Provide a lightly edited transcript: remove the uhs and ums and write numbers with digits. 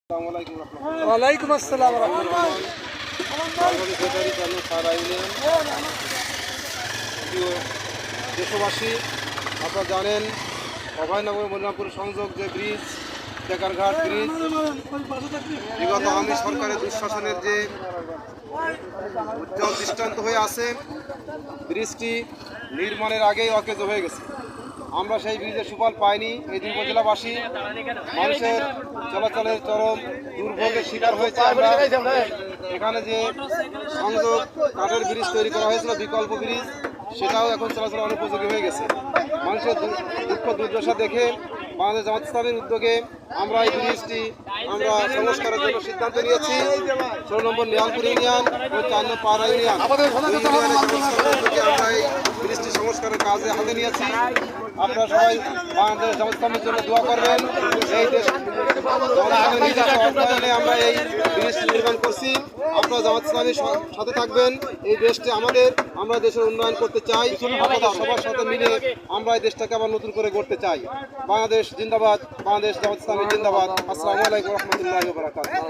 ওয়ালাইকুম আসসালাম দেশবাসী, আপনারা জানেন অভয়নগর মনিরামপুর সংযোগ যে ব্রিজ, টেকারঘাট ব্রিজ, বিগত আওয়ামী সরকারের দুঃশাসনের যে উজ্জ্বল দৃষ্টান্ত হয়ে আছে, ব্রিজটি নির্মাণের আগেই অকেজো হয়ে গেছে। আমরা সেই ব্রিজের সুফল পাইনি। এই দুই উপজেলাবাসী মানুষের চলাচলের চরম দুর্ভোগের শিকার হয়েছে। আমরা এখানে যে সংযোগ কাঠের ব্রিজ তৈরি করা হয়েছিল, বিকল্প ব্রিজ, সেটাও এখন চলাচল অনুপযোগী হয়ে গেছে। মানুষের দুঃখ দুর্দশা দেখে বাংলাদেশ জামাত ইসলামের উদ্যোগে আমরা এই ব্রিজটি আমরা সংস্কারের জন্য সিদ্ধান্ত নিয়েছি। 16 নম্বর নিয়ালপুর ইউনিয়ন ও 4 নম্বর পাড়া ইউনিয়ন আমরা এই ব্রিজটি সংস্কারের কাজে হাতে নিয়েছি। আপনারা সবাই বাংলাদেশ জামাত ইসলামের জন্য দোয়া করবেন। এই দেশ অর্থায়নে আমরা এই ব্রিজটি নির্মাণ করছি। আপনারা জামাত ইসলামের সাথে থাকবেন। এই দেশটি আমাদের, আমরা দেশের উন্নয়ন করতে চাই। সবার সাথে মিলে আমরা এই দেশটাকে আবার নতুন করে গড়তে চাই। বাংলাদেশ জিন্দাবাদ, বাংলাদেশ জামাত ইসলামী জিন্দাবাদ। আসসালামু আলাইকুম ওয়া রাহমাতুল্লাহি ওয়া বারাকাতুহু।